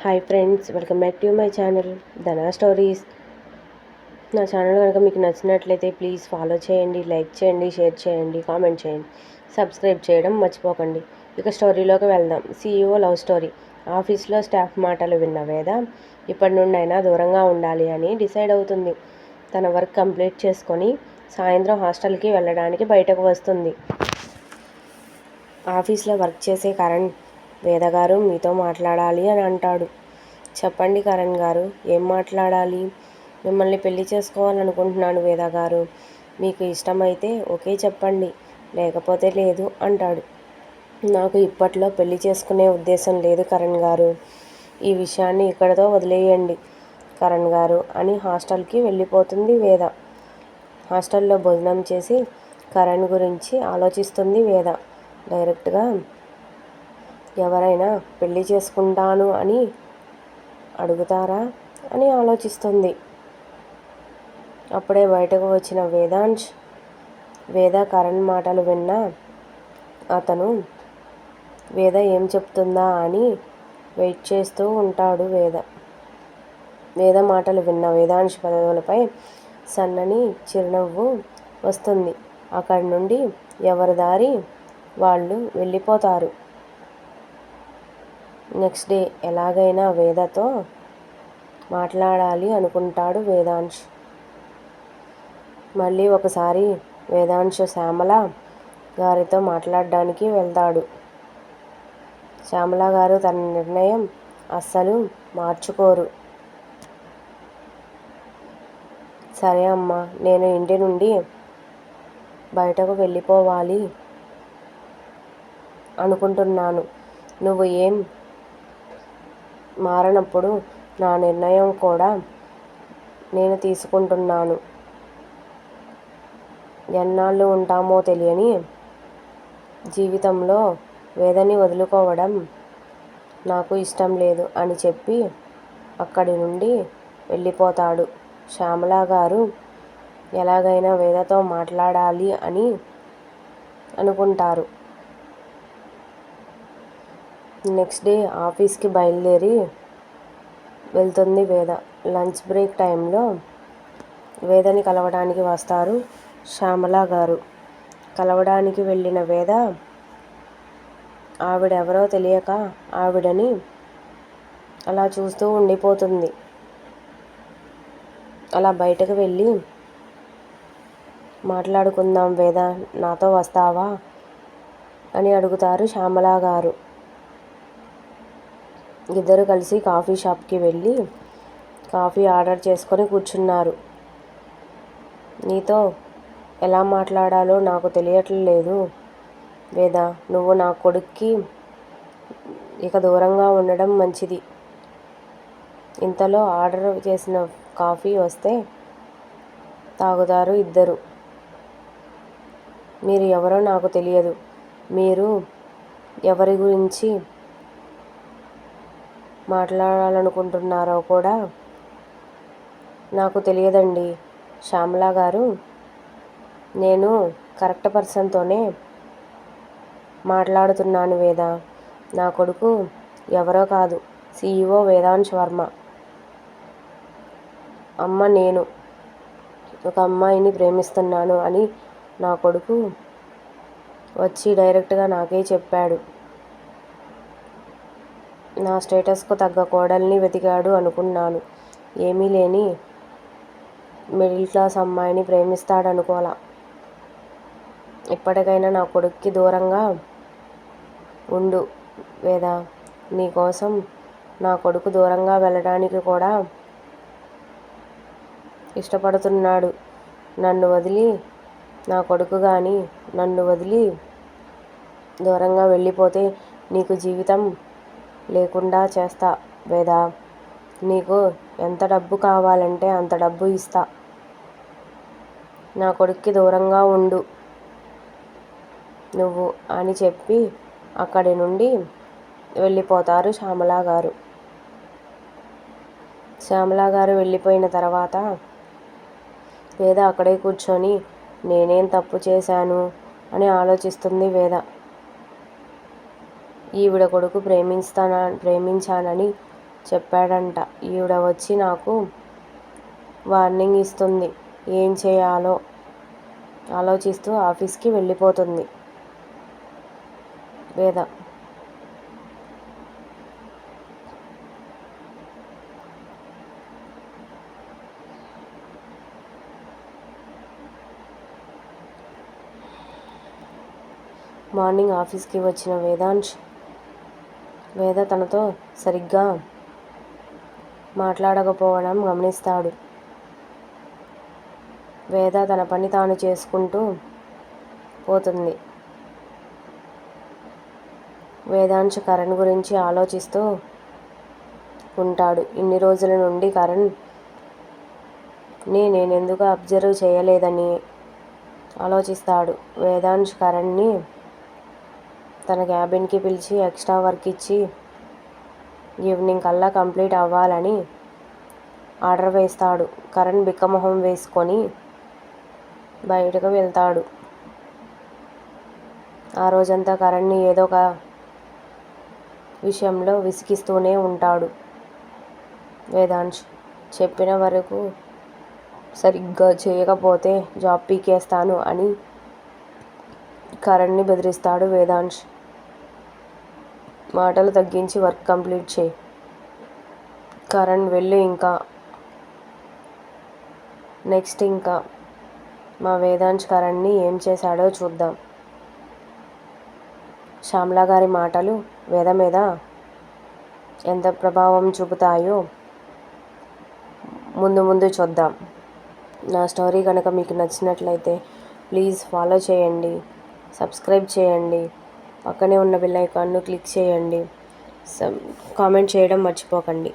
Hi friends, welcome back to my channel Dhana stories. నా channel కనుక మీకు నచ్చినట్లయితే ప్లీజ్ ఫాలో చేయండి, లైక్ చేయండి, షేర్ చేయండి, కామెంట్ చేయండి, సబ్స్క్రైబ్ చేయడం మర్చిపోకండి. ఇక స్టోరీలోకి వెళ్దాం. CEO love story. ఆఫీస్లో స్టాఫ్ మాటలు విన్న వేద ఇప్పటి నుండి అయినా దూరంగా ఉండాలి అని డిసైడ్ అవుతుంది. తన వర్క్ కంప్లీట్ చేసుకొని సాయంత్రం హాస్టల్కి వెళ్ళడానికి బయటకు వస్తుంది. ఆఫీస్లో వర్క్ చేసే కరణ్, వేద గారు మీతో మాట్లాడాలి అని అంటాడు. చెప్పండి కరణ్ గారు, ఏం మాట్లాడాలి? మిమ్మల్ని పెళ్లి చేసుకోవాలనుకుంటున్నాను వేద గారు. మీకు ఇష్టమైతే ఓకే చెప్పండి, లేకపోతే లేదు అంటాడు. నాకు ఇప్పట్లో పెళ్లి చేసుకునే ఉద్దేశం లేదు కరణ్ గారు. ఈ విషయాన్ని ఇక్కడితో వదిలేయండి కరణ్ గారు అని హాస్టల్కి వెళ్ళిపోతుంది వేద. హాస్టల్లో భోజనం చేసి కరణ్ గురించి ఆలోచిస్తుంది వేద. డైరెక్ట్గా ఎవరైనా పెళ్లి చేసుకుంటాను అని అడుగుతారా అని ఆలోచిస్తుంది. అప్పుడే బయటకు వచ్చిన వేదాంశ్, వేద కరణ్ మాటలు విన్న అతను వేద ఏం చెప్తుందా అని వెయిట్ చేస్తూ ఉంటాడు. వేద మాటలు విన్న వేదాంశ్ పెదవులపై సన్నని చిరునవ్వు వస్తుంది. అక్కడి నుండి ఎవరి దారి వాళ్ళు వెళ్ళిపోతారు. నెక్స్ట్ డే ఎలాగైనా వేదతో మాట్లాడాలి అనుకుంటాడు వేదాంశ్. మళ్ళీ ఒకసారి వేదాంశ్ శ్యామల గారితో మాట్లాడడానికి వెళ్తాడు. శ్యామల గారు తన నిర్ణయం అస్సలు మార్చుకోరు. సరే అమ్మా, నేను ఇంటి నుండి బయటకు వెళ్ళిపోవాలి అనుకుంటున్నాను. నువ్వు ఏం మారనప్పుడు నా నిర్ణయం కూడా నేను తీసుకుంటున్నాను. ఎన్నాళ్ళు ఉంటామో తెలియని జీవితంలో వేదని వదులుకోవడం నాకు ఇష్టం లేదు అని చెప్పి అక్కడి నుండి వెళ్ళిపోతాడు. శ్యామల గారు ఎలాగైనా వేదతో మాట్లాడాలి అని అనుకుంటారు. నెక్స్ట్ డే ఆఫీస్కి బయలుదేరి వెళ్తుంది వేద. లంచ్ బ్రేక్ టైంలో వేదని కలవడానికి వస్తారు శ్యామల గారు. కలవడానికి వెళ్ళిన వేద ఆవిడెవరో తెలియక ఆవిడని అలా చూస్తూ ఉండిపోతుంది. అలా బయటకు వెళ్ళి మాట్లాడుకుందాం వేద, నాతో వస్తావా అని అడుగుతారు శ్యామల గారు. ఇద్దరు కలిసి కాఫీ షాప్కి వెళ్ళి కాఫీ ఆర్డర్ చేసుకొని కూర్చున్నారు. నీతో ఎలా మాట్లాడాలో నాకు తెలియట్లేదు వేద. నువ్వు నా కొడుక్కి ఇక దూరంగా ఉండడం మంచిది. ఇంతలో ఆర్డర్ చేసిన కాఫీ వస్తే తాగుతారు ఇద్దరు. మీరు ఎవరో నాకు తెలియదు. మీరు ఎవరి గురించి మాట్లాడాలనుకుంటున్నారో కూడా నాకు తెలియదండి శ్యామల గారు. నేను కరెక్ట్ పర్సన్తోనే మాట్లాడుతున్నాను వేద. నా కొడుకు ఎవరో కాదు, CEO వేదాంశ్ వర్మ. అమ్మ, నేను ఒక అమ్మాయిని ప్రేమిస్తున్నాను అని నా కొడుకు వచ్చి డైరెక్ట్గా నాకే చెప్పాడు. నా స్టేటస్కు తగ్గ కోడల్ని వెతికాడు అనుకున్నాను. ఏమీ లేని మిడిల్ క్లాస్ అమ్మాయిని ప్రేమిస్తాడనుకోలా. ఇప్పటికైనా నా కొడుక్కి దూరంగా ఉండు వేద. నీకోసం నా కొడుకు దూరంగా వెళ్ళడానికి కూడా ఇష్టపడుతున్నాడు. నన్ను వదిలి నా కొడుకు కానీ నన్ను వదిలి దూరంగా వెళ్ళిపోతే నీకు జీవితం లేకుండా చేస్తా వేద. నీకు ఎంత డబ్బు కావాలంటే అంత డబ్బు ఇస్తా. నా కొడుక్కి దూరంగా ఉండు నువ్వు అని చెప్పి అక్కడి నుండి వెళ్ళిపోతారు శ్యామల గారు. శ్యామల గారు వెళ్ళిపోయిన తర్వాత వేద అక్కడే కూర్చొని నేనేం తప్పు చేశాను అని ఆలోచిస్తుంది వేద. ఈవిడ కొడుకు ప్రేమించానని చెప్పాడంట. ఈవిడ వచ్చి నాకు వార్నింగ్ ఇస్తుంది. ఏం చేయాలో ఆలోచిస్తూ ఆఫీస్కి వెళ్ళిపోతుంది వేద. మార్నింగ్ ఆఫీస్కి వచ్చిన వేద తనతో సరిగ్గా మాట్లాడకపోవడం గమనిస్తాడు. వేద తన పని తాను చేసుకుంటూ పోతుంది. వేదాంశ్ కరణ్ గురించి ఆలోచిస్తూ ఉంటాడు. ఇన్ని రోజుల నుండి కరణ్ని నేనెందుకు అబ్జర్వ్ చేయలేదని ఆలోచిస్తాడు. వేదాంశ్ కరణ్ని తన క్యాబిన్కి పిలిచి ఎక్స్ట్రా వర్క్ ఇచ్చి ఈవినింగ్ కల్లా కంప్లీట్ అవ్వాలని ఆర్డర్ వేస్తాడు. కరణ్ బిక్కమొహం వేసుకొని బయటకు వెళ్తాడు. ఆ రోజంతా కరణ్ని ఏదో ఒక విషయంలో విసిగిస్తూనే ఉంటాడు వేదాంశ్. చెప్పిన వరకు సరిగ్గా చేయకపోతే జాబ్ పీకేస్తాను అని కరణ్ని బెదిరిస్తాడు వేదాంశ్. మాటలు తగ్గించి వర్క్ కంప్లీట్ చేయి కరణ్, వెళ్ళు. నెక్స్ట్ మా వేదాంశ్ కరణ్ని ఏం చేశాడో చూద్దాం. శ్యామల గారి మాటలు వేద మీద ఎంత ప్రభావం చూపుతాయో ముందు చూద్దాం. నా స్టోరీ కనుక మీకు నచ్చినట్లయితే ప్లీజ్ ఫాలో చేయండి, సబ్స్క్రైబ్ చేయండి, పక్కనే ఉన్న బెల్ ఐకాన్ను క్లిక్ చేయండి, కామెంట్ చేయడం మర్చిపోకండి.